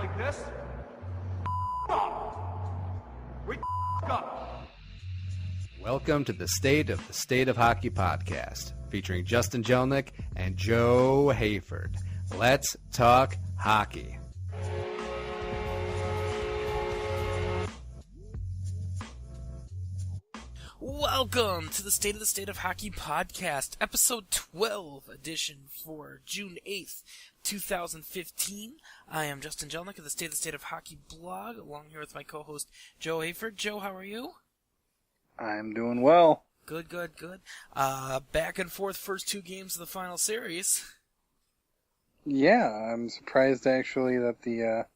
like this, up. We up. Welcome to the State of Hockey podcast, featuring Justin Jelnick and Joe Hayford. Let's talk hockey. Welcome to the State of Hockey podcast, episode 12 edition for June 8th, 2015. I am Justin Jelnick of the State of Hockey blog, along here with my co-host Joe Hayford. Joe, how are you? I'm doing well. Good. Back and forth first two games of the final series. Yeah, I'm surprised actually that the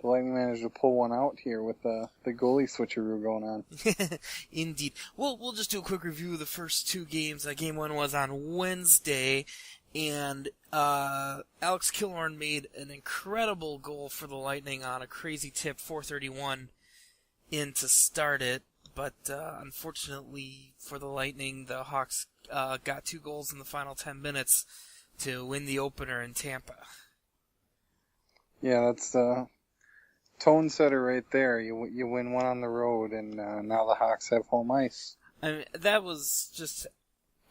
Lightning managed to pull one out here with the goalie switcheroo going on. Indeed. We'll just do a quick review of the first two games. Game one was on Wednesday, and Alex Killorn made an incredible goal for the Lightning on a crazy tip, 4:31 in to start it. But unfortunately for the Lightning, the Hawks got two goals in the final 10 minutes to win the opener in Tampa. Yeah, that's the tone setter right there. You win one on the road, and now the Hawks have home ice. I mean, that was just...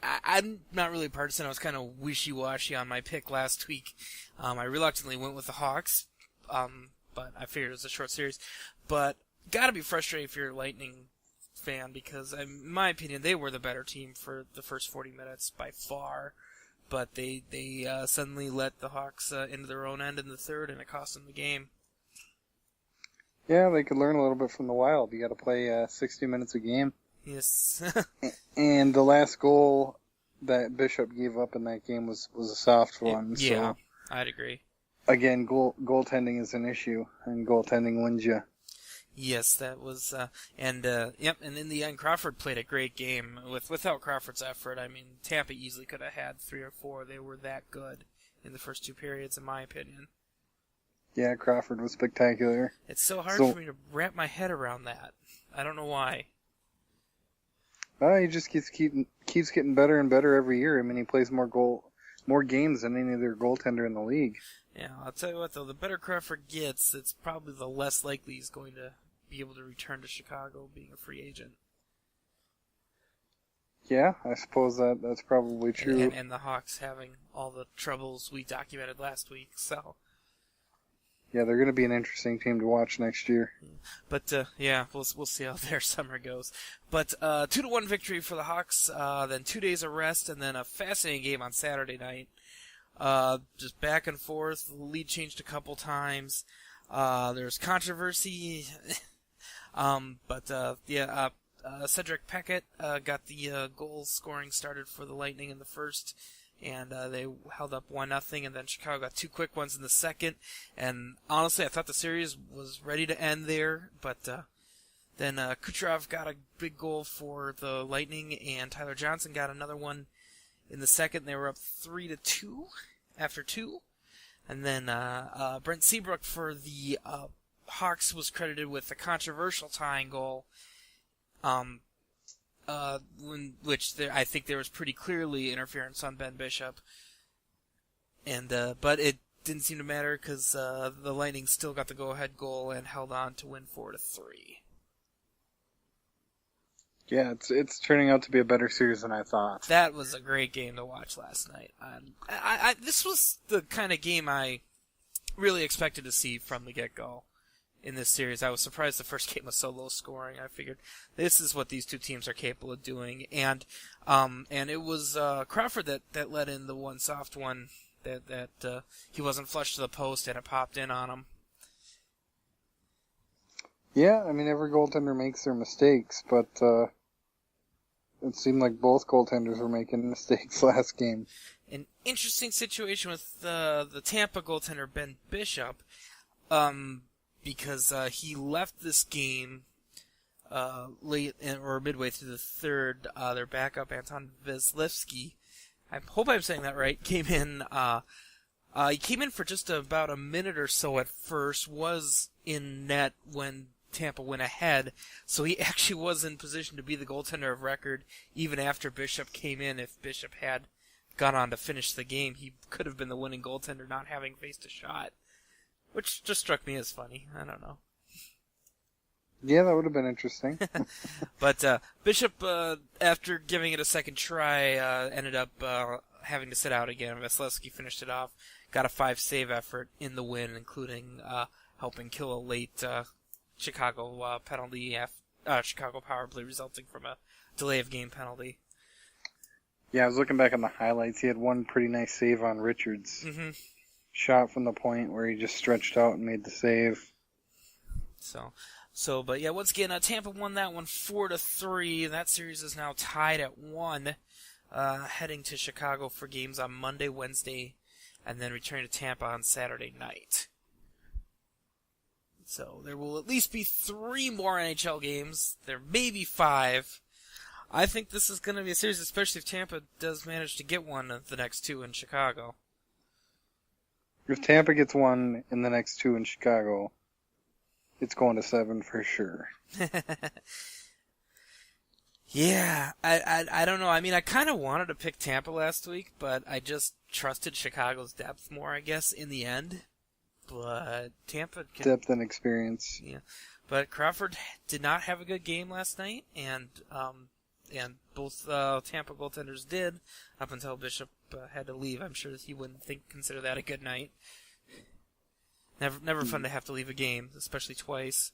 I'm not really partisan. I was kind of wishy-washy on my pick last week. I reluctantly went with the Hawks, but I figured it was a short series. But gotta be frustrating if you're a Lightning fan, because in my opinion, they were the better team for the first 40 minutes by far. But they suddenly let the Hawks into their own end in the third, and it cost them the game. Yeah, they could learn a little bit from the Wild. You got to play 60 minutes a game. Yes. And the last goal that Bishop gave up in that game was a soft one. Yeah, so, I'd agree. Again, goaltending is an issue, and goaltending wins you. Yes, that was, and in the end, Crawford played a great game. Without Crawford's effort, I mean, Tampa easily could have had 3 or 4. They were that good in the first two periods, in my opinion. Yeah, Crawford was spectacular. It's so hard for me to wrap my head around that. I don't know why. He just keeps getting better and better every year. I mean, he plays more games than any other goaltender in the league. Yeah, I'll tell you what, though, the better Crawford gets, it's probably the less likely he's going to be able to return to Chicago being a free agent. Yeah, I suppose that's probably true. And the Hawks having all the troubles we documented last week, so... Yeah, they're going to be an interesting team to watch next year. But, we'll see how their summer goes. But 2-1 victory for the Hawks, then 2 days of rest, and then a fascinating game on Saturday night. Just back and forth. The lead changed a couple times. There's controversy. Cedric Paquette got the goal scoring started for the Lightning in the first, and they held up 1-0, and then Chicago got 2 quick ones in the second. And honestly, I thought the series was ready to end there, but then Kucherov got a big goal for the Lightning, and Tyler Johnson got another one in the second. They were up 3-2 after 2. And then Brent Seabrook for the Hawks was credited with the controversial tying goal, I think there was pretty clearly interference on Ben Bishop. And but it didn't seem to matter because the Lightning still got the go-ahead goal and held on to win 4-3. Yeah, it's turning out to be a better series than I thought. That was a great game to watch last night. This was the kind of game I really expected to see from the get-go in this series. I was surprised the first game was so low scoring. I figured this is what these two teams are capable of doing. And it was Crawford that let in the one soft one that he wasn't flushed to the post and it popped in on him. Yeah, I mean, every goaltender makes their mistakes, but it seemed like both goaltenders were making mistakes last game. An interesting situation with the Tampa goaltender, Ben Bishop, because he left this game late or midway through the third. Their backup, Anton Vasilevsky, I hope I'm saying that right, came in. He came in for just about a minute or so at first, was in net when Tampa went ahead, so he actually was in position to be the goaltender of record even after Bishop came in. If Bishop had gone on to finish the game, he could have been the winning goaltender not having faced a shot. which just struck me as funny. I don't know. Yeah, that would have been interesting. But Bishop, after giving it a second try, ended up having to sit out again. Vasilevsky finished it off, got a 5-save effort in the win, including helping kill a late Chicago penalty, Chicago power play resulting from a delay of game penalty. Yeah, I was looking back on the highlights. He had one pretty nice save on Richards' shot from the point where he just stretched out and made the save. But yeah, once again, Tampa won that one 4-3. That series is now tied at 1, heading to Chicago for games on Monday, Wednesday, and then returning to Tampa on Saturday night. So there will at least be 3 more NHL games. There may be 5. I think this is going to be a series, especially if Tampa does manage to get one of the next 2 in Chicago. If Tampa gets one in the next 2 in Chicago, it's going to 7 for sure. Yeah, I don't know. I mean, I kind of wanted to pick Tampa last week, but I just trusted Chicago's depth more, I guess, in the end. But Tampa... Depth and experience. Yeah. But Crawford did not have a good game last night, and both Tampa goaltenders did, up until Bishop had to leave. I'm sure that he wouldn't consider that a good night. Never fun to have to leave a game, especially twice.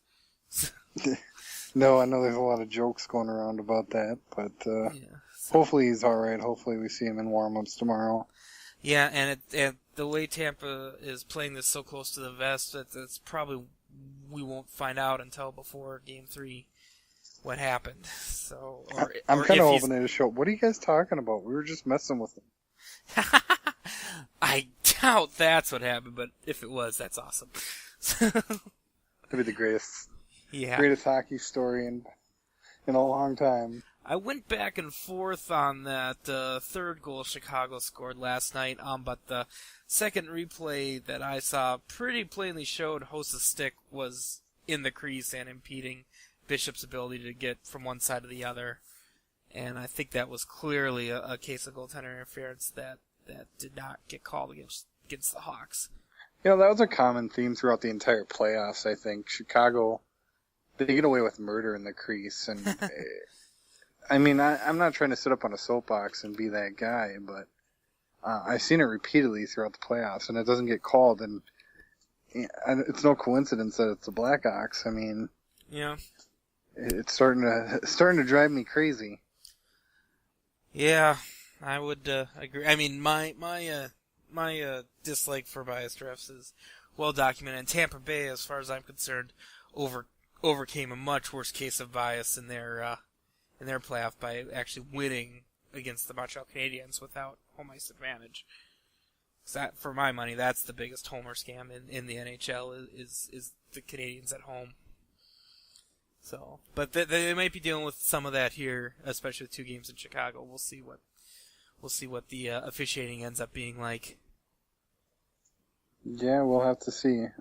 No, I know there's a lot of jokes going around about that, but hopefully he's all right. Hopefully we see him in warm-ups tomorrow. Yeah, and the way Tampa is playing this so close to the vest, that's probably we won't find out until before Game 3 what happened. So I'm kind of hoping it'll show. What are you guys talking about? We were just messing with him. I doubt that's what happened, but if it was, that's awesome. That'd be the greatest hockey story in a long time. I went back and forth on that third goal Chicago scored last night, but the second replay that I saw pretty plainly showed Hosa's stick was in the crease and impeding Bishop's ability to get from one side to the other. And I think that was clearly a case of goaltender interference that did not get called against the Hawks. You know, that was a common theme throughout the entire playoffs, I think. Chicago, they get away with murder in the crease. And I mean, I'm not trying to sit up on a soapbox and be that guy, but I've seen it repeatedly throughout the playoffs, and it doesn't get called. And it's no coincidence that it's the Blackhawks. I mean, yeah, it's starting to drive me crazy. Yeah, I would agree. I mean, my dislike for biased refs is well documented. And Tampa Bay, as far as I'm concerned, overcame a much worse case of bias in their playoff by actually winning against the Montreal Canadiens without home ice advantage. That, for my money, that's the biggest homer scam in the NHL is the Canadiens at home. So, but they might be dealing with some of that here, especially with 2 games in Chicago. We'll see what the officiating ends up being like. Yeah, we'll have to see. If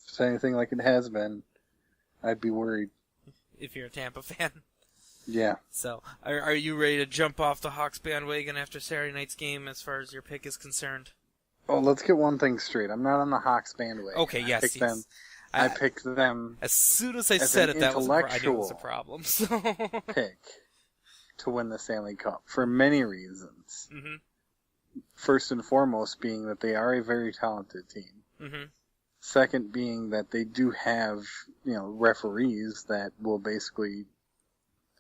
it's anything like it has been, I'd be worried. If you're a Tampa fan. Yeah. So, are you ready to jump off the Hawks bandwagon after Saturday night's game as far as your pick is concerned? Oh, let's get one thing straight. I'm not on the Hawks bandwagon. Okay, yes. I picked them. As soon as I said it, I knew it was a problem. So. Pick to win the Stanley Cup for many reasons. Mm-hmm. First and foremost being that they are a very talented team. Mm-hmm. Second being that they do have, referees that will basically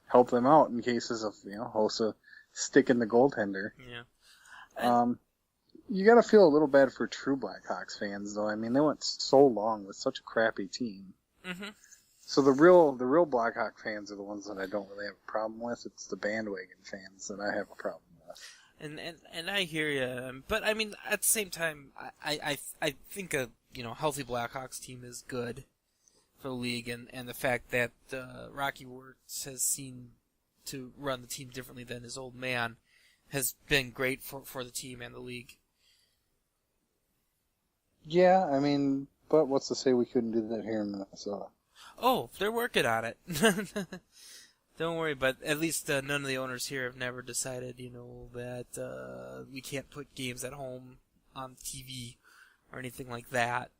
help them out in cases of, Hossa sticking the goaltender. Yeah. You gotta feel a little bad for true Blackhawks fans, though. I mean, they went so long with such a crappy team. Mm-hmm. So the real Blackhawk fans are the ones that I don't really have a problem with. It's the bandwagon fans that I have a problem with. And I hear you, but I mean, at the same time, I think a healthy Blackhawks team is good for the league, and the fact that Rocky Wirtz has seen to run the team differently than his old man has been great for the team and the league. Yeah, I mean, but what's to say we couldn't do that here in Minnesota? Oh, they're working on it. Don't worry, but at least none of the owners here have never decided, that we can't put games at home on TV or anything like that.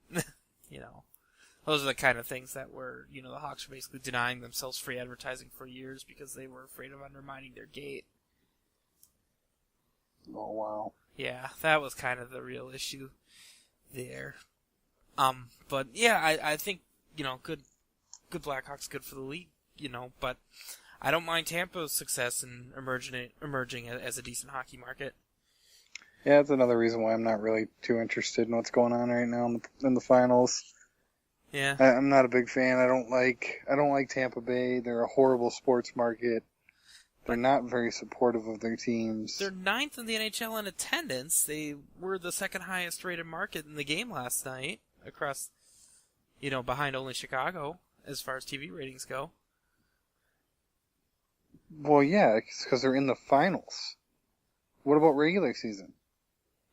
You know, those are the kind of things that were, you know, the Hawks were basically denying themselves free advertising for years because they were afraid of undermining their gate. Oh, wow. Yeah, that was kind of the real issue there. But yeah, I think, you know, good Blackhawks, good for the league, you know, but I don't mind Tampa's success in emerging as a decent hockey market. Yeah, that's another reason why I'm not really too interested in what's going on right now in the finals. Yeah. I'm not a big fan. I don't like Tampa Bay. They're a horrible sports market. They're not very supportive of their teams. They're 9th in the NHL in attendance. They were the second highest rated market in the game last night across, you know, behind only Chicago as far as TV ratings go. Well, yeah, it's because they're in the finals. What about regular season?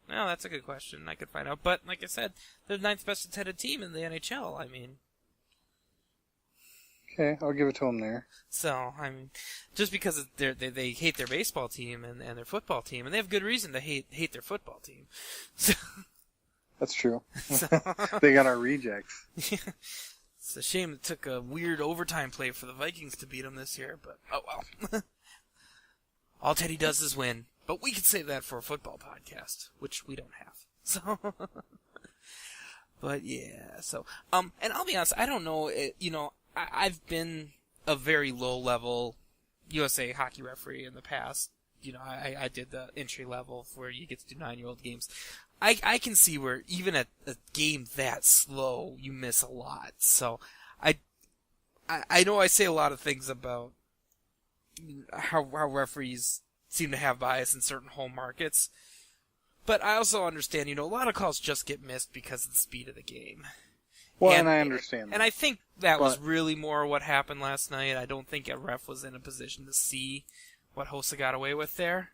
Well, that's a good question. I could find out. But, like I said, they're the 9th best attended team in the NHL. I mean... Okay, I'll give it to them there. So, I mean, just because they hate their baseball team and their football team, and they have good reason to hate their football team. So, that's true. So, they got our rejects. It's a shame it took a weird overtime play for the Vikings to beat them this year, but oh well. All Teddy does is win, but we could save that for a football podcast, which we don't have. So, but yeah, so and I'll be honest, I don't know, you know. I've been a very low-level USA hockey referee in the past. You know, I did the entry level where you get to do 9-year-old games. I can see where even at a game that slow, you miss a lot. So I know I say a lot of things about how referees seem to have bias in certain home markets, but I also understand, you know, a lot of calls just get missed because of the speed of the game. Well, and I understand that. And I think that was really more what happened last night. I don't think a ref was in a position to see what Hossa got away with there.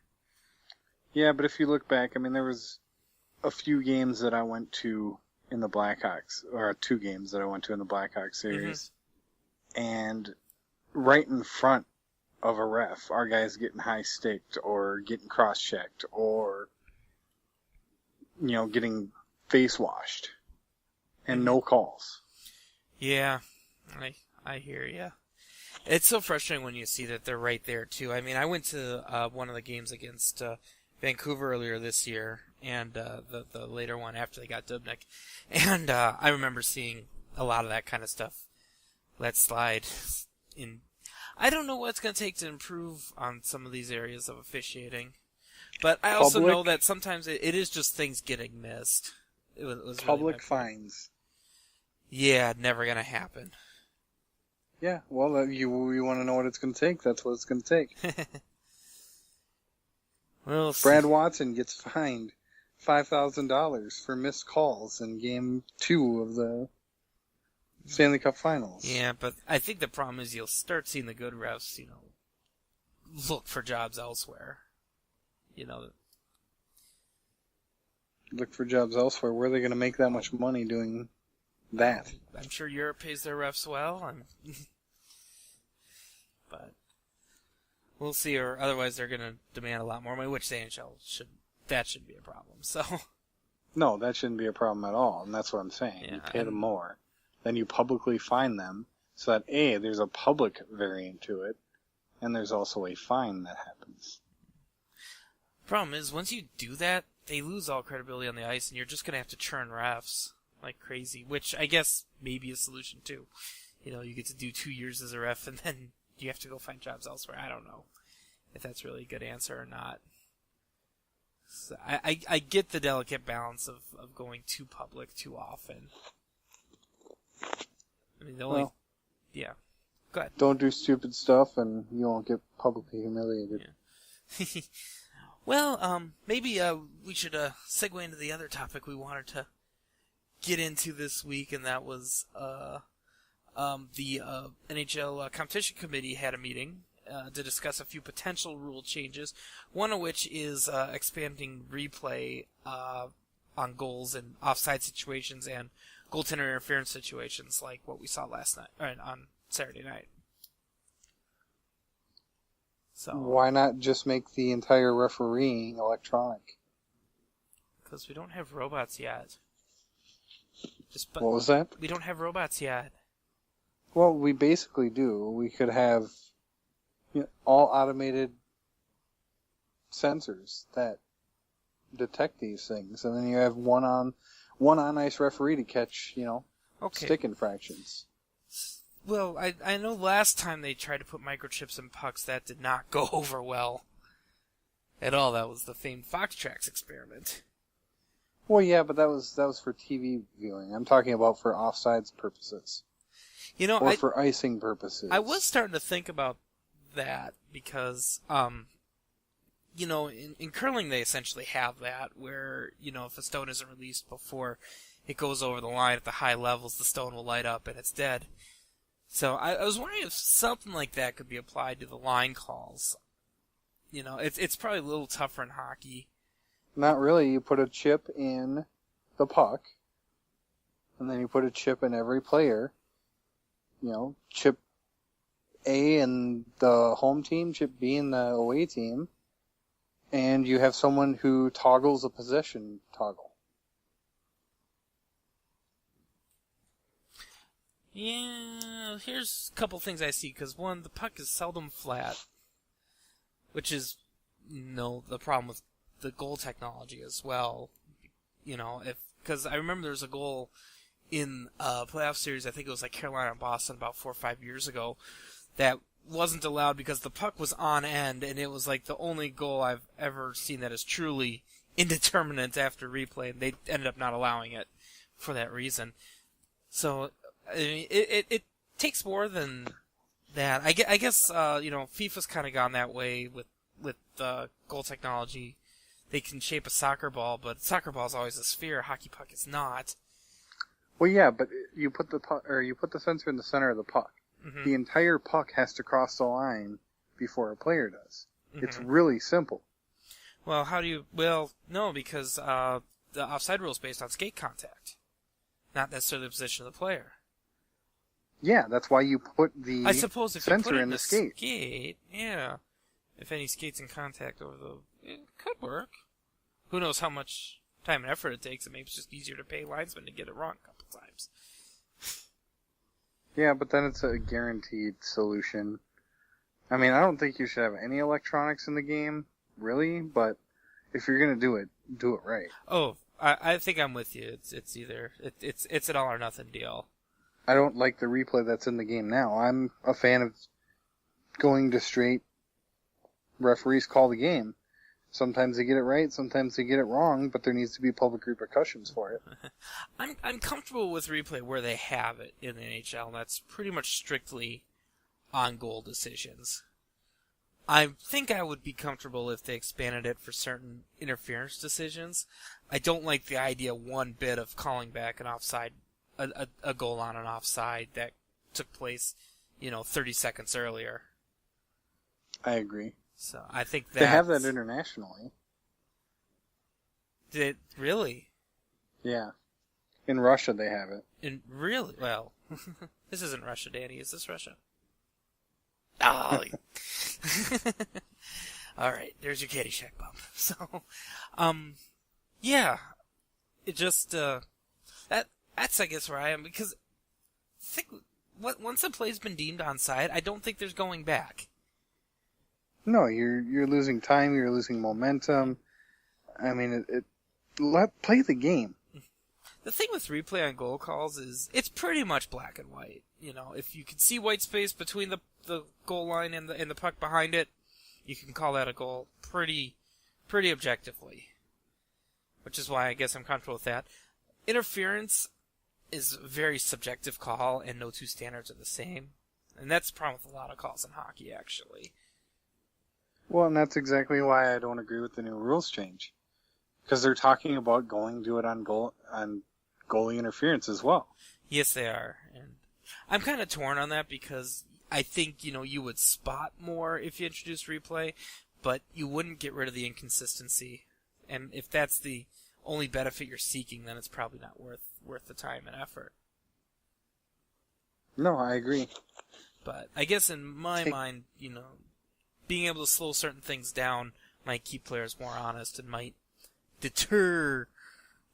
Yeah, but if you look back, I mean, there was a few games that I went to in the Blackhawks, or 2 games that I went to in the Blackhawks series, and right in front of a ref, our guys getting high-sticked or getting cross-checked or, you know, getting face-washed. And no calls. Yeah, I hear you. It's so frustrating when you see that they're right there, too. I mean, I went to one of the games against Vancouver earlier this year, and the later one after they got Dubnyk. And I remember seeing a lot of that kind of stuff let slide. I don't know what it's going to take to improve on some of these areas of officiating. But I also know that sometimes it is just things getting missed. It was public really fines. Yeah, never gonna happen. Yeah, well, you want to know what it's going to take, that's what it's going to take. Well, Brad Watson gets fined $5,000 for missed calls in Game 2 of the Stanley Cup Finals. Yeah, but I think the problem is you'll start seeing the good refs, you know, look for jobs elsewhere. You know. Look for jobs elsewhere. Where are they going to make that much money doing that? I'm sure Europe pays their refs well, but we'll see. Or otherwise, they're going to demand a lot more money, which the NHL shouldn't be a problem. So no, that shouldn't be a problem at all, and that's what I'm saying. Yeah, you pay them more, then you publicly fine them, so that A, there's a public variant to it, and there's also a fine that happens. Problem is, once you do that, they lose all credibility on the ice, and you're just going to have to churn refs like crazy, which I guess may be a solution too. You know, you get to do 2 years as a ref, and then you have to go find jobs elsewhere. I don't know if that's really a good answer or not. So I get the delicate balance of going too public too often. I mean, yeah. Go ahead. Don't do stupid stuff, and you won't get publicly humiliated. Yeah. Well, maybe we should segue into the other topic we wanted to get into this week, and that was the NHL Competition Committee had a meeting to discuss a few potential rule changes, one of which is expanding replay on goals in offside situations and goaltender interference situations like what we saw last night, or on Saturday night. So, why not just make the entire refereeing electronic? Because we don't have robots yet. Just But What was that? we don't have robots yet. Well, we basically do. We could have all automated sensors that detect these things, and then you have one on ice referee to catch, Okay. stick infractions. Well, I know last time they tried to put microchips in pucks, that did not go over well at all. That was the famed Fox Tracks experiment. Well, yeah, but that was for TV viewing. I'm talking about for offsides purposes. Or for icing purposes. I was starting to think about that because, in curling they essentially have that where, if a stone isn't released before it goes over the line at the high levels, the stone will light up and it's dead. So I was wondering if something like that could be applied to the line calls. It's probably a little tougher in hockey. Not really. You put a chip in the puck, and then you put a chip in every player. Chip A in the home team, chip B in the away team, and you have someone who toggles a possession toggle. Yeah, here's a couple things I see, because one, the puck is seldom flat, which is, the problem with the goal technology as well. Because I remember there was a goal in a playoff series, I think it was like Carolina and Boston about 4 or 5 years ago, that wasn't allowed because the puck was on end, and it was like the only goal I've ever seen that is truly indeterminate after replay, and they ended up not allowing it for that reason. So, I mean, it takes more than that. I guess FIFA's kind of gone that way with goal technology. They can shape a soccer ball, but soccer ball is always a sphere. A hockey puck is not. Well, yeah, but you put the sensor in the center of the puck. Mm-hmm. The entire puck has to cross the line before a player does. Mm-hmm. It's really simple. Well, no, because the offside rule is based on skate contact, not necessarily the position of the player. Yeah, that's why you put the I suppose if sensor you put it in the skate. Yeah. If any skate's in contact it could work. Who knows how much time and effort it takes, and maybe it's just easier to pay linesmen to get it wrong a couple times. Yeah, but then it's a guaranteed solution. I mean, I don't think you should have any electronics in the game, really, but if you're gonna do it right. Oh, I think I'm with you. It's either it's an all or nothing deal. I don't like the replay that's in the game now. I'm a fan of going to straight referees call the game. Sometimes they get it right, sometimes they get it wrong, but there needs to be public repercussions for it. I'm comfortable with replay where they have it in the NHL, and that's pretty much strictly on goal decisions. I think I would be comfortable if they expanded it for certain interference decisions. I don't like the idea one bit of calling back an offside, a goal on an offside that took place, 30 seconds earlier. I agree. So I think that they have that internationally. Did really? Yeah, in Russia they have it. Well, this isn't Russia, Danny. Is this Russia? Oh. All right. There's your Caddyshack bump. So, yeah. It just that's I guess where I am, because once a play's been deemed onside, I don't think there's going back. No, you're losing time. You're losing momentum. I mean, play the game. The thing with replay on goal calls is it's pretty much black and white. If you can see white space between the goal line and the puck behind it, you can call that a goal pretty objectively. Which is why I guess I'm comfortable with that. Interference is a very subjective call, and no two standards are the same. And that's the problem with a lot of calls in hockey, actually. Well, and that's exactly why I don't agree with the new rules change. Because they're talking about do it on goalie interference as well. Yes, they are. And I'm kind of torn on that because I think, you would spot more if you introduced replay, but you wouldn't get rid of the inconsistency. And if that's the only benefit you're seeking, then it's probably not worth the time and effort. No, I agree. But I guess in my mind, being able to slow certain things down might keep players more honest and might deter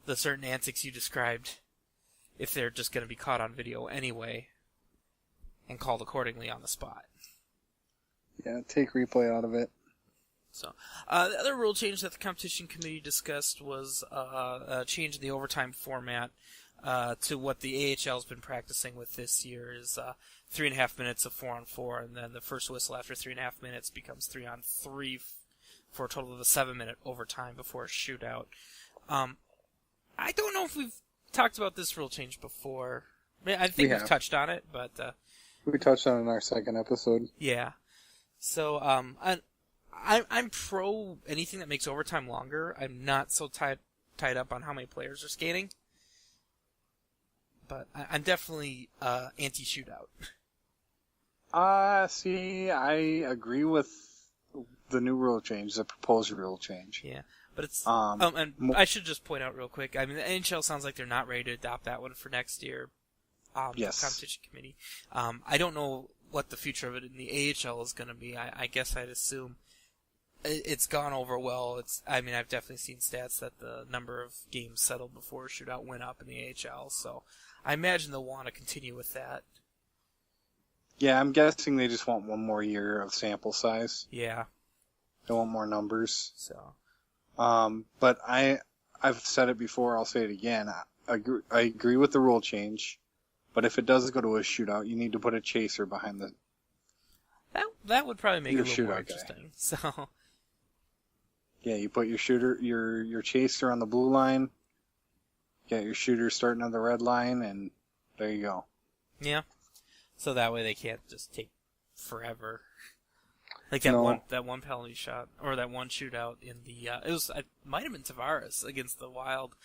the certain antics you described if they're just going to be caught on video anyway and called accordingly on the spot. Yeah, take replay out of it. So, the other rule change that the competition committee discussed was a change in the overtime format to what the AHL has been practicing with this year is 3.5 minutes of 4-on-4, and then the first whistle after 3.5 minutes becomes 3-on-3 for a total of a 7-minute overtime before a shootout. I don't know if we've talked about this rule change before. I think we've touched on it, but we touched on it in our second episode. Yeah. So I'm pro anything that makes overtime longer. I'm not so tied up on how many players are skating. But I'm definitely anti-shootout. See, I agree with the new rule change, the proposed rule change. Yeah, but it's and I should just point out real quick. I mean, the NHL sounds like they're not ready to adopt that one for next year. Yes. The competition committee. I don't know what the future of it in the AHL is going to be. I guess I'd assume it's gone over well. I mean, I've definitely seen stats that the number of games settled before a shootout went up in the AHL, so I imagine they'll want to continue with that. Yeah, I'm guessing they just want one more year of sample size. Yeah. They want more numbers. So. But I've said it before, I'll say it again. I agree with the rule change, but if it does go to a shootout, you need to put a chaser behind the... That would probably make it a little more guy. interesting. So. Yeah, you put your shooter, your chaser on the blue line, get your shooter starting on the red line, and there you go. Yeah. So that way they can't just take forever. Like that one penalty shot or that one shootout in the it might have been Tavares against the Wild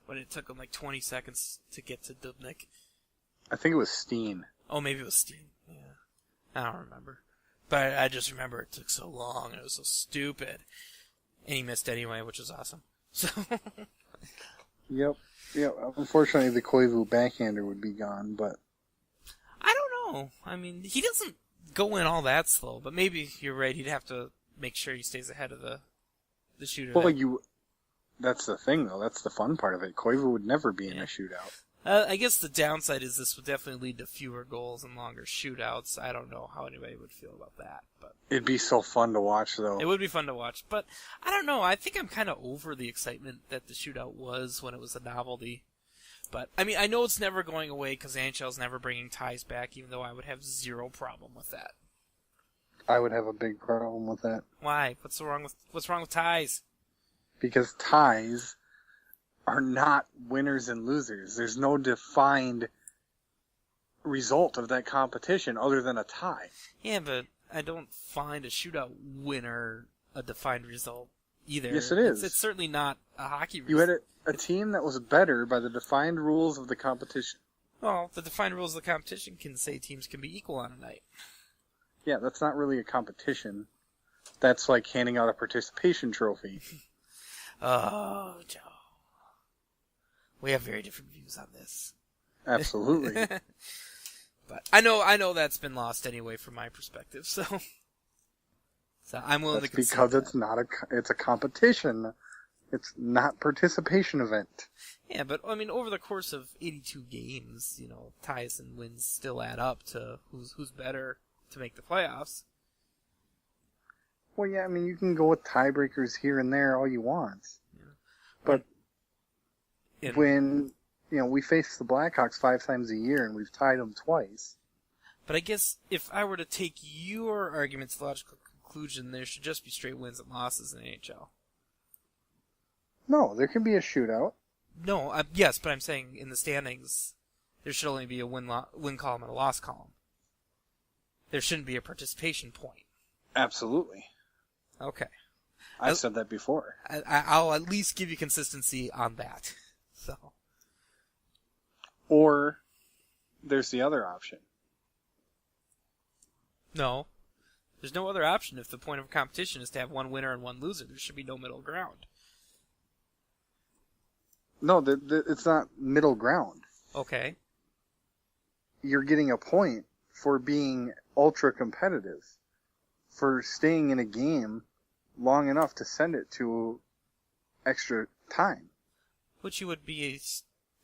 when it took him like 20 seconds to get to Dubnyk. I think it was Steen. Oh, maybe it was Steen. Yeah. I don't remember. But I just remember it took so long and it was so stupid. And he missed anyway, which was awesome. So Yep. Unfortunately, the Koivu backhander would be gone, but I don't know. I mean, he doesn't go in all that slow, but maybe you're right. He'd have to make sure he stays ahead of the shooter. Well, that's the thing, though. That's the fun part of it. Koivu would never be in a shootout. I guess the downside is this would definitely lead to fewer goals and longer shootouts. I don't know how anybody would feel about that, but it'd be so fun to watch, though. It would be fun to watch, but I don't know. I think I'm kind of over the excitement that the shootout was when it was a novelty. But I mean, I know it's never going away because NHL's never bringing ties back, even though I would have zero problem with that. I would have a big problem with that. Why? What's wrong with ties? Because ties are not winners and losers. There's no defined result of that competition other than a tie. Yeah, but I don't find a shootout winner a defined result either. Yes, it is. It's certainly not a hockey result. You had a team that was better by the defined rules of the competition. Well, the defined rules of the competition can say teams can be equal on a night. Yeah, that's not really a competition. That's like handing out a participation trophy. Oh, Joe. We have very different views on this. Absolutely. But I know that's been lost anyway from my perspective, so I'm willing to consider because that. It's a competition. It's not participation event. Yeah, but I mean, over the course of 82 games, ties and wins still add up to who's better to make the playoffs. Well, yeah, I mean, you can go with tiebreakers here and there all you want. Yeah. But when, we face the Blackhawks 5 times a year and we've tied them twice. But I guess if I were to take your argument to the logical conclusion, there should just be straight wins and losses in the NHL. No, there can be a shootout. No, yes, but I'm saying in the standings, there should only be a win column and a loss column. There shouldn't be a participation point. Absolutely. Okay. I've said that before. I'll at least give you consistency on that. So. Or there's the other option. No. There's no other option if the point of competition is to have one winner and one loser. There should be no middle ground. No, it's not middle ground. Okay. You're getting a point for being ultra competitive, for staying in a game long enough to send it to extra time. Which you would be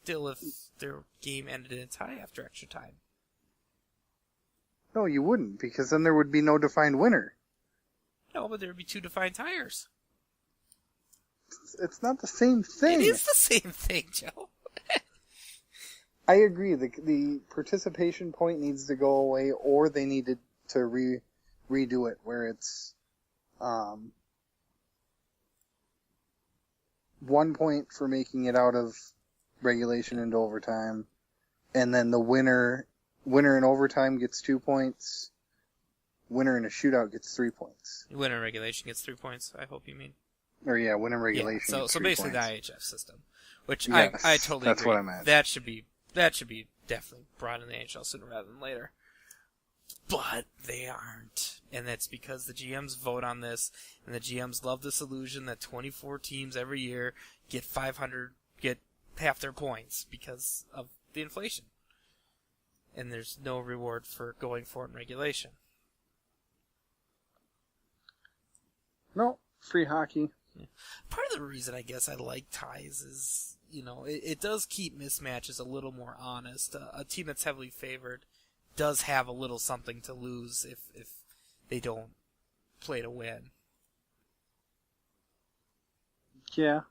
still if their game ended in a tie after extra time. No, you wouldn't, because then there would be no defined winner. No, but there would be 2 defined tiers. It's not the same thing. It is the same thing, Joe. I agree. The participation point needs to go away, or they needed to redo it where it's 1 point for making it out of regulation into overtime, and then the winner in overtime gets 2 points. Winner in a shootout gets 3 points. Winner in regulation gets 3 points, I hope you mean. Or yeah, winner in regulation. Yeah, gets so 3 basically points. the IHF system, which Yes, I totally that's agree. what I meant. That should be definitely brought in the NHL sooner rather than later. But they aren't, and that's because the GMs vote on this, and the GMs love this illusion that 24 teams every year get half their points because of the inflation, and there's no reward for going for it in regulation. No, free hockey. Yeah. Part of the reason I guess I like ties is, it does keep mismatches a little more honest. A team that's heavily favored does have a little something to lose if they don't play to win. Yeah.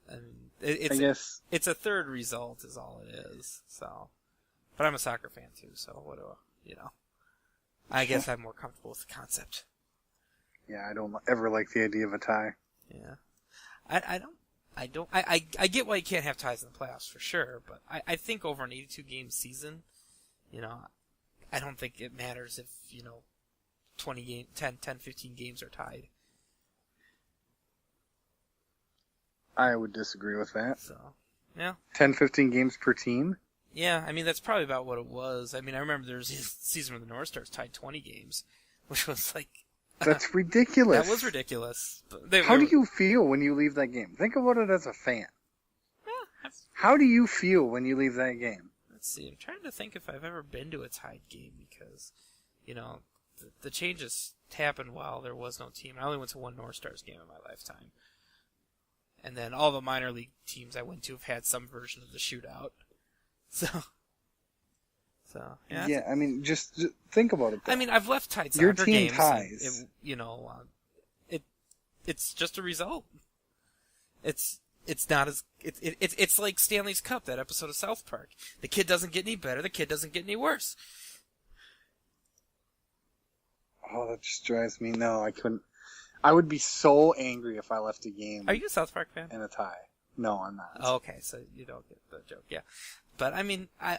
I mean, I guess it's a third result is all it is. So, but I'm a soccer fan too, so what do I guess I'm more comfortable with the concept. Yeah, I don't ever like the idea of a tie. Yeah, I get why you can't have ties in the playoffs for sure, but I think over an 82 game season, I don't think it matters if 10, 15 games are tied. I would disagree with that. So, yeah. 10, 15 games per team? Yeah, I mean, that's probably about what it was. I mean, I remember there was a season where the North Stars tied 20 games, which was like... That's ridiculous. That was ridiculous. How do you feel when you leave that game? Think about it as a fan. Yeah, How do you feel when you leave that game? let's see. I'm trying to think if I've ever been to a tied game because, the changes happened while there was no team. I only went to one North Stars game in my lifetime. And then all the minor league teams I went to have had some version of the shootout. So yeah. Yeah, I mean, just think about it, though. I mean, I've left tied Your soccer team games. ties. It's just a result. It's not as it's like Stanley's Cup, that episode of South Park. The kid doesn't get any better. The kid doesn't get any worse. Oh, that just drives me. No, I couldn't. I would be so angry if I left a game. Are you a South Park fan? In a tie. No, I'm not. Oh, okay, so you don't get the joke, yeah. But I mean, I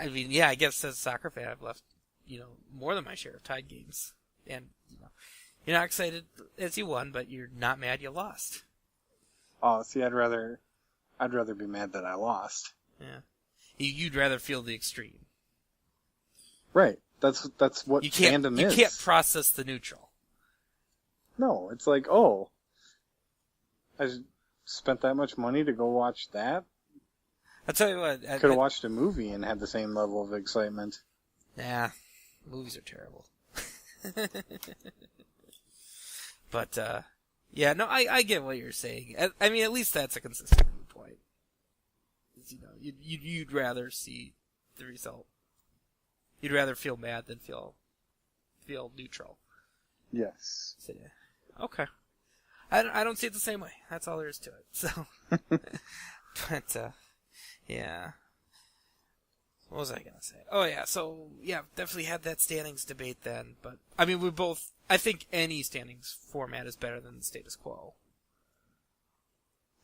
yeah, I guess as a soccer fan, I've left, more than my share of tied games, and you're not excited as you won, but you're not mad you lost. Oh, see, I'd rather be mad that I lost. Yeah, you'd rather feel the extreme. Right. That's what fandom is. You can't process the neutral. No, it's like, oh, I spent that much money to go watch that. I'll tell you what. Could have watched a movie and had the same level of excitement. Nah, movies are terrible. But, yeah, no, I get what you're saying. I mean, at least that's a consistent point. You'd rather see the result. You'd rather feel mad than feel neutral. Yes. So, yeah. Okay. I don't see it the same way. That's all there is to it. So, but, yeah. What was I going to say? Oh, yeah. So, yeah, definitely had that standings debate then. But, I mean, I think any standings format is better than the status quo.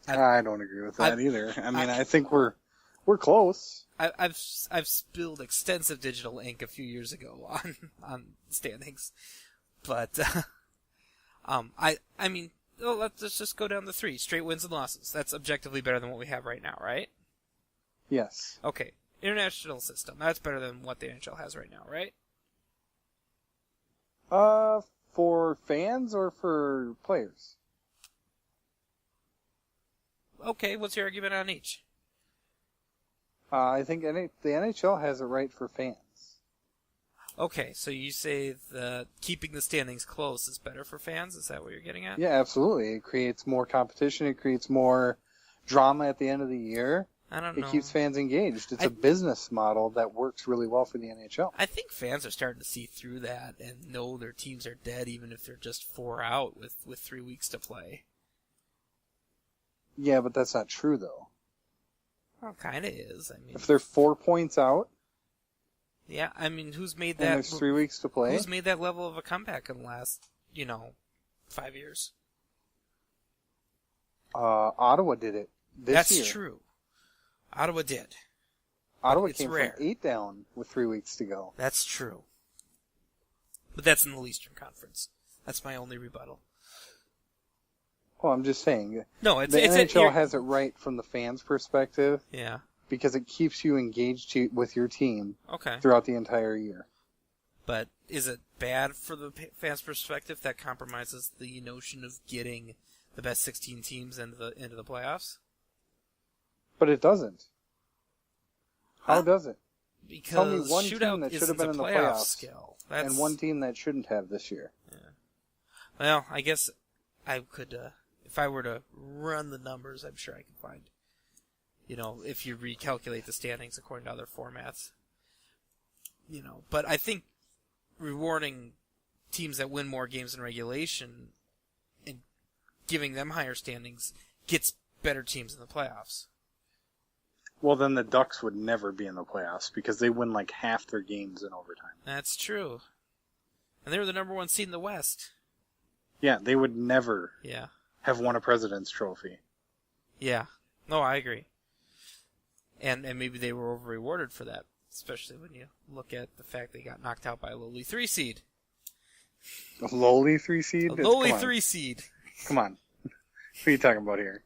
I don't agree with that either. I mean, I think we're close. I've spilled extensive digital ink a few years ago on standings. But, I mean, let's just go down to 3. Straight wins and losses. That's objectively better than what we have right now, right? Yes. Okay. International system. That's better than what the NHL has right now, right? For fans or for players? Okay, what's your argument on each? I think the NHL has it right for fans. Okay, so you say that keeping the standings close is better for fans? Is that what you're getting at? Yeah, absolutely. It creates more competition. It creates more drama at the end of the year. I don't It know. keeps fans engaged. It's a business model that works really well for the NHL. I think fans are starting to see through that and know their teams are dead, even if they're just 4 out with 3 weeks to play. Yeah, but that's not true, though. Well, kind of is. I mean, If they're 4 points out, yeah. I mean, who's made and that? there's 3 weeks to play, Who's made that level of a comeback in the last, 5 years? Ottawa did it this year. That's true. Ottawa did. Ottawa It's came rare. from 8 down with 3 weeks to go. That's true. But that's in the Eastern Conference. That's my only rebuttal. Well, I'm just saying. No, it's the it's NHL has it right from the fans' perspective Yeah. because it keeps you engaged with your team Okay. throughout the entire year. But is it bad for the fans' perspective that compromises the notion of getting the best 16 teams into the playoffs? But it doesn't. How Huh? does it? Because Tell me one shootout team that should isn't have been a in the playoff playoffs skill. and one team that shouldn't have this year. Well, I guess I could, if I were to run the numbers, I'm sure I could find, if you recalculate the standings according to other formats. But I think rewarding teams that win more games in regulation and giving them higher standings gets better teams in the playoffs. Well, then the Ducks would never be in the playoffs because they win like half their games in overtime. That's true. And they were the number 1 seed in the West. Yeah, they would never Yeah. have won a President's Trophy. Yeah. No, I agree. And maybe they were over-rewarded for that, especially when you look at the fact they got knocked out by a lowly 3 seed. A lowly 3 seed? A lowly Come on. 3 seed. Come on. What are you talking about here?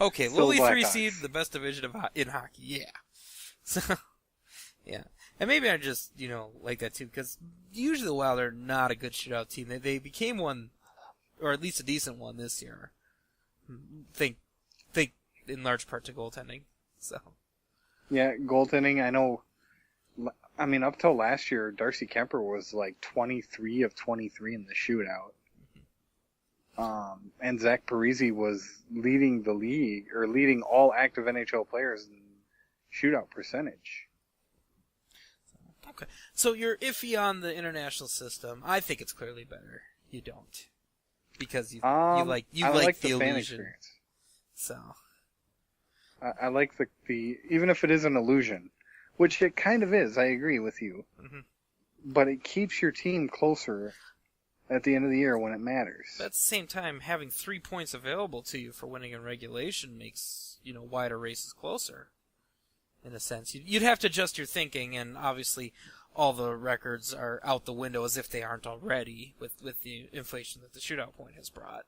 Okay, Still lowly 3 Blackhawks. seed, the best division in hockey. Yeah. So, yeah. And maybe I just, like that too, because usually the Wild are not a good shootout team. They became one, or at least a decent one this year. Think in large part to goaltending. So. Yeah, goaltending, I know. I mean, up till last year, Darcy Kemper was like 23 of 23 in the shootout. And Zach Parise was leading the league, or leading all active NHL players in shootout percentage. Okay. So you're iffy on the international system. I think it's clearly better. You don't. Because you like I like the fan illusion. experience. So. I like the even if it is an illusion, which it kind of is. I agree with you, but it keeps your team closer at the end of the year when it matters. But at the same time, having 3 points available to you for winning in regulation makes wider races closer. In a sense, you'd have to adjust your thinking, and obviously, all the records are out the window as if they aren't already with the inflation that the shootout point has brought.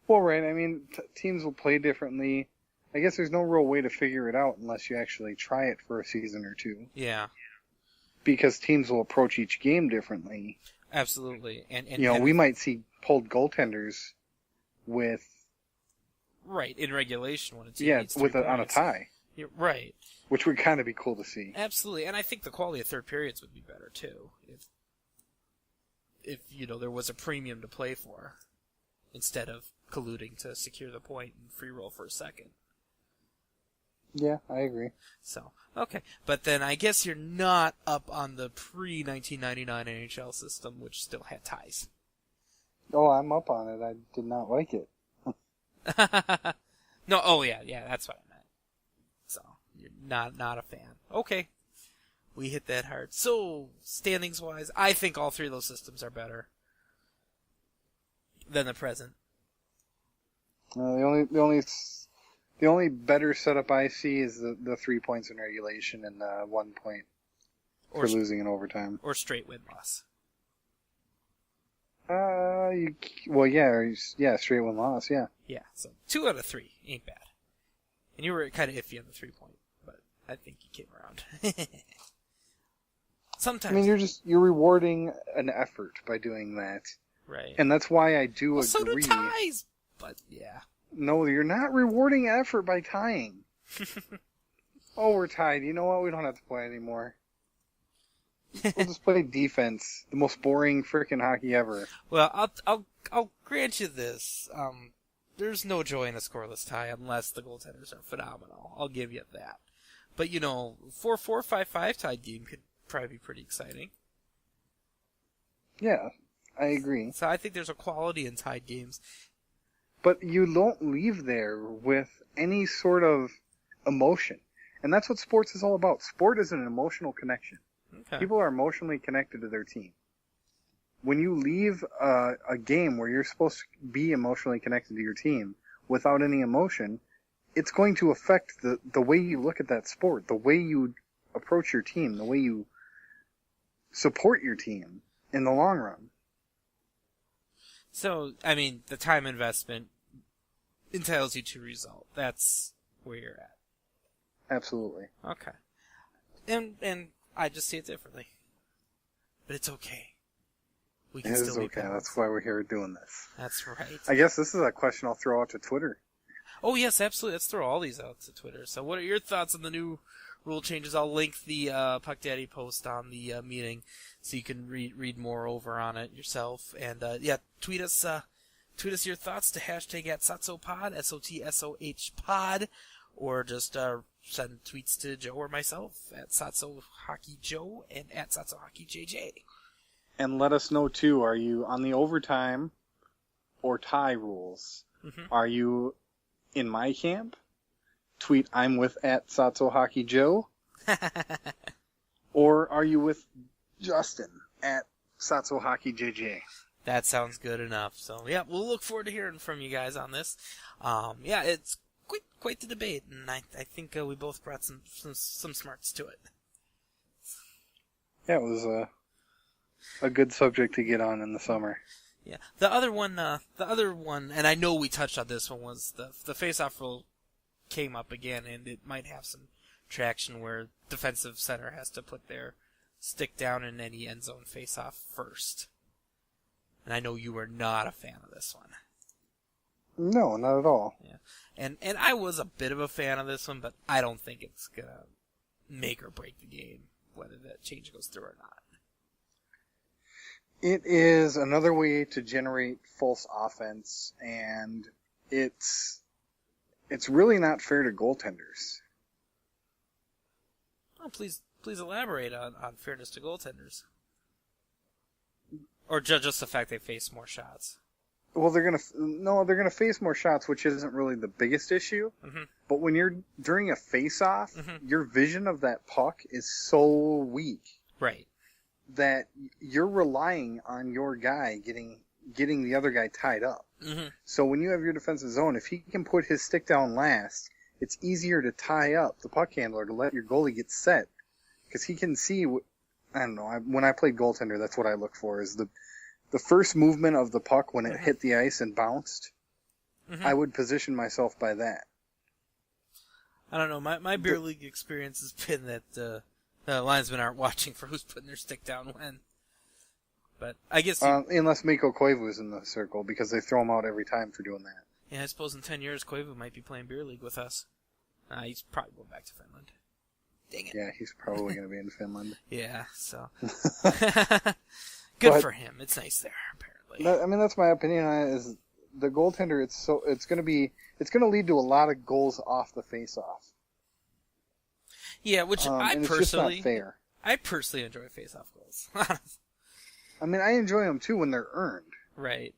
Well, right. I mean, teams will play differently. I guess there's no real way to figure it out unless you actually try it for a season or two. Yeah, Because teams will approach each game differently. absolutely. And we might see pulled goaltenders with right in regulation when a team needs 3 on a points. tie, You're right. which would kind of be cool to see. Absolutely, and I think the quality of third periods would be better too if there was a premium to play for instead of colluding to secure the point and free roll for a second. Yeah, I agree. So, okay. But then I guess you're not up on the pre-1999 NHL system, which still had ties. Oh, I'm up on it. I did not like it. No, oh yeah, that's what I meant. So, you're not a fan. Okay. We hit that hard. So, standings-wise, I think all 3 of those systems are better than the present. The only better setup I see is the 3 points in regulation and the 1 point for losing in overtime. Or straight win-loss. Straight win-loss, yeah. Yeah, so 2 out of 3 ain't bad. And you were kind of iffy on the 3-point, but I think you came around. Sometimes. I mean, you're rewarding an effort by doing that. Right. And that's why I do agree. So do ties! But, yeah. No, you're not rewarding effort by tying. Oh, we're tied. You know what? We don't have to play anymore. We'll just play defense. The most boring freaking hockey ever. Well, I'll grant you this. there's no joy in a scoreless tie unless the goaltenders are phenomenal. I'll give you that. But 4-4, 5-5 tied game could probably be pretty exciting. Yeah, I agree. So I think there's a quality in tied games. But you don't leave there with any sort of emotion. And that's what sports is all about. Sport is an emotional connection. Okay. People are emotionally connected to their team. When you leave a game where you're supposed to be emotionally connected to your team without any emotion, it's going to affect the way you look at that sport, the way you approach your team, the way you support your team in the long run. So, I mean, the time investment entitles you to result. That's where you're at. Absolutely. Okay. And I just see it differently. But it's okay. We can It still is be okay. pals. That's why we're here doing this. That's right. I guess this is a question I'll throw out to Twitter. Oh, yes, absolutely. Let's throw all these out to Twitter. So what are your thoughts on the new rule changes? I'll link the Puck Daddy post on the meeting so you can read more over on it yourself. And, tweet us your thoughts to hashtag at SOTSOPod, SOTSOH pod, or just send tweets to Joe or myself at SOTSOHockeyJoe and at SOTSOHockeyJJ. And let us know, too, are you on the overtime or tie rules? Mm-hmm. Are you in my camp? Tweet I'm with at SOTSOHockeyJoe. Or are you with Justin at SOTSOHockeyJJ? That sounds good enough. So, yeah, we'll look forward to hearing from you guys on this. It's quite the debate, and I think we both brought some smarts to it. Yeah, it was a good subject to get on in the summer. Yeah, the other one, and I know we touched on this one, was the face-off rule came up again, and it might have some traction where defensive center has to put their stick down in any end zone face-off first. And I know you were not a fan of this one. No, not at all. Yeah, and I was a bit of a fan of this one, but I don't think it's gonna make or break the game whether that change goes through or not. It is another way to generate false offense, and it's really not fair to goaltenders. Oh, please elaborate on fairness to goaltenders. Or just the fact they face more shots. Well, they're gonna face more shots, which isn't really the biggest issue. Mm-hmm. But when you're during a face-off, Mm-hmm. your vision of that puck is so weak Right. that you're relying on your guy getting the other guy tied up. Mm-hmm. So when you have your defensive zone, if he can put his stick down last, it's easier to tie up the puck handler to let your goalie get set, because he can see. I don't know. When I played goaltender, that's what I look for, is the first movement of the puck when it Mm-hmm. hit the ice and bounced. Mm-hmm. I would position myself by that. I don't know. My beer league experience has been that the linesmen aren't watching for who's putting their stick down when. But I guess Unless Mikko Koivu's in the circle, because they throw him out every time for doing that. yeah, I suppose in 10 years Koivu might be playing beer league with us. He's probably going back to Finland. Dang it. Yeah, he's probably going to be in Finland. Yeah, so good But- for him. It's nice there, apparently. That's my opinion on it. Is the goaltender? It's going to lead to a lot of goals off the face-off. Yeah, which I and it's personally, just not fair. I personally enjoy face-off goals. I mean, I enjoy them too when they're earned. Right.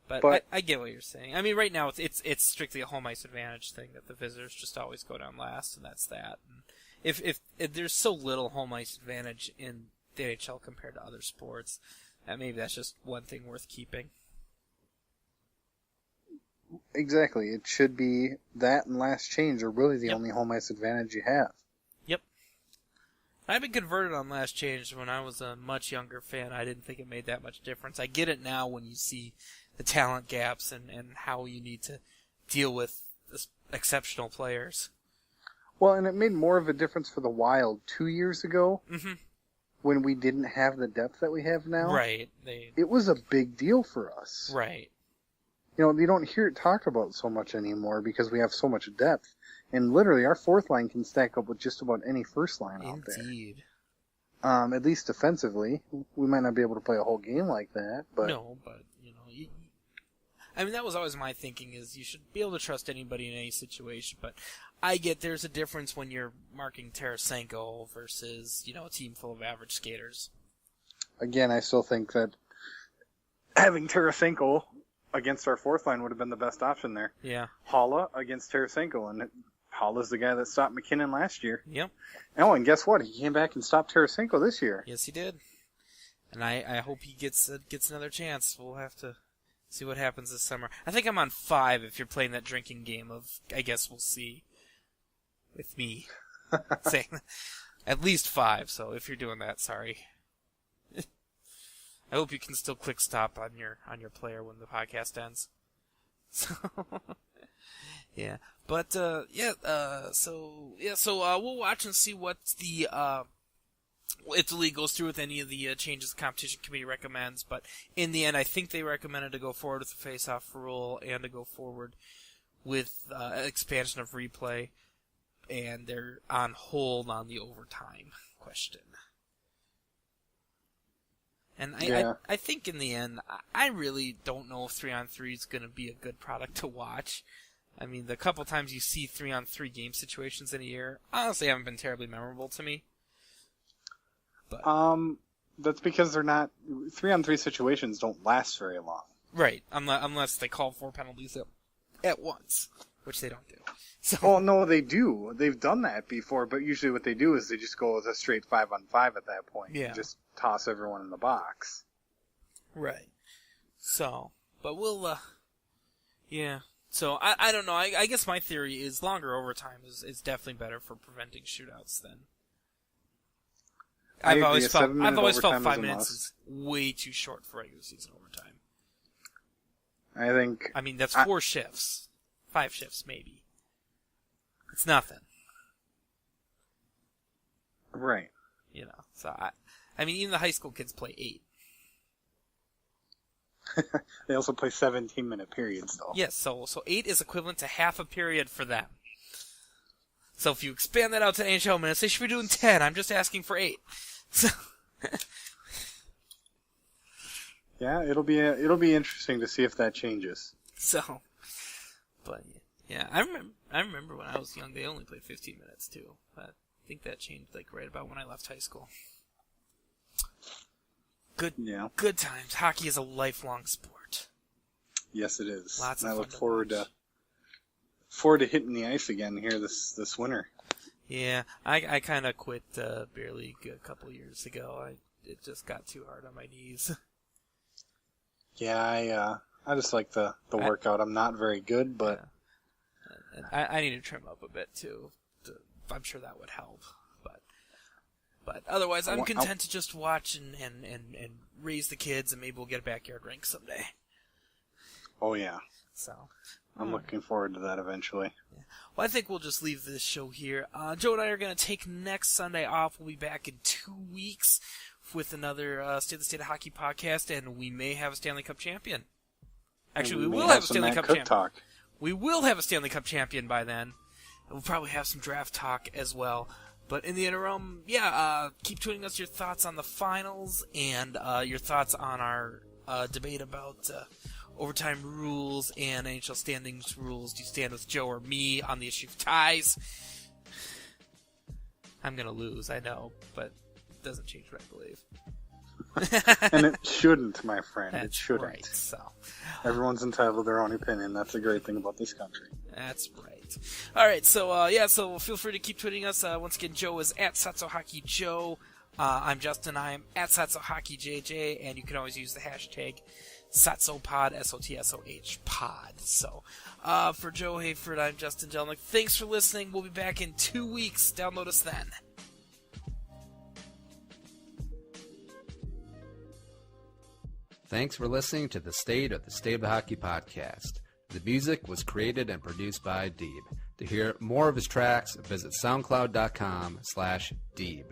But But- I get what you're saying. I mean, right now it's strictly a home ice advantage thing that the visitors just always go down last, and that's that. And if there's so little home ice advantage in the NHL compared to other sports, maybe that's just one thing worth keeping. Exactly. It should be that and last change are really the Yep. only home ice advantage you have. Yep. I've been converted on last change when I was a much younger fan. I didn't think it made that much difference. I get it now when you see the talent gaps and how you need to deal with this exceptional players. Well, and it made more of a difference for the Wild 2 years ago Mm-hmm. when we didn't have the depth that we have now. Right. It was a big deal for us. Right. You know, you don't hear it talked about so much anymore because we have so much depth. And literally, our fourth line can stack up with just about any first line out there. Indeed. At least defensively. We might not be able to play a whole game like that, but No, but I mean, that was always my thinking, is you should be able to trust anybody in any situation, but I get there's a difference when you're marking Tarasenko versus, a team full of average skaters. Again, I still think that having Tarasenko against our fourth line would have been the best option there. Yeah. Haula against Tarasenko, and Haula's the guy that stopped McKinnon last year. Yep. Oh, and guess what? He came back and stopped Tarasenko this year. Yes, he did. And I hope he gets another chance. We'll have to see what happens this summer. I think I'm on 5 if you're playing that drinking game of, I guess we'll see, with me saying at least 5. So if you're doing that, sorry. I hope you can still click stop on your player when the podcast ends. So yeah, but so we'll watch and see what the if the league goes through with any of the changes the competition committee recommends. But in the end, I think they recommended to go forward with the face-off rule and to go forward with expansion of replay, and they're on hold on the overtime question. And I think in the end, I really don't know if 3-on-3 is going to be a good product to watch. I mean, the couple times you see 3-on-3 game situations in a year, honestly haven't been terribly memorable to me. But that's because they're not 3-on-3 situations don't last very long. Right, unless they call 4 penalties at once, which they don't do. So, oh no, they do. They've done that before, but usually what they do is they just go with a straight 5-on-5 at that point. Yeah. And just toss everyone in the box. Right. So, but we'll, yeah. So, I don't know. I guess my theory is longer overtime is definitely better for preventing shootouts than. I've always felt 5 minutes is way too short for regular season overtime. I mean, that's 4 shifts. 5 shifts, maybe. It's nothing. Right. So I mean, even the high school kids play 8. They also play 17-minute periods, though. Yes, so 8 is equivalent to half a period for them. So if you expand that out to NHL minutes, they should be doing 10. I'm just asking for 8. So yeah, it'll be interesting to see if that changes. So, but yeah, I remember when I was young, they only played 15 minutes too. But I think that changed right about when I left high school. Good times. Hockey is a lifelong sport. Yes, it is. Lots of fun. I look forward to hitting the ice again here this winter. Yeah, I kind of quit beer league a couple years ago. It just got too hard on my knees. Yeah, I just like the workout. I'm not very good, but and I need to trim up a bit too. I'm sure that would help. But otherwise, I'm content to just watch and raise the kids, and maybe we'll get a backyard rink someday. Oh yeah. So I'm looking forward to that eventually. Yeah. Well, I think we'll just leave this show here. Joe and I are going to take next Sunday off. We'll be back in 2 weeks with another State of Hockey podcast, and we may have a Stanley Cup champion. Actually, we will have a Stanley Cup champion. Talk. We will have a Stanley Cup champion by then. We'll probably have some draft talk as well. But in the interim, keep tweeting us your thoughts on the finals and your thoughts on our debate about overtime rules and NHL standings rules. Do you stand with Joe or me on the issue of ties? I'm going to lose, I know, but it doesn't change what I believe. And it shouldn't, my friend. That's it shouldn't. Right, so. Everyone's entitled to their own opinion. That's the great thing about this country. That's right. All right, so so feel free to keep tweeting us. Once again, Joe is at SOTSO Hockey Joe. I'm Justin. I'm at SOTSO Hockey JJ, and you can always use the hashtag SOTSOPod, SOTSOH pod. So, for Joe Hayford, I'm Justin Jelnick. Thanks for listening. We'll be back in 2 weeks. Download us then. Thanks for listening to the State of the Hockey podcast. The music was created and produced by Deeb. To hear more of his tracks, visit soundcloud.com/Deeb.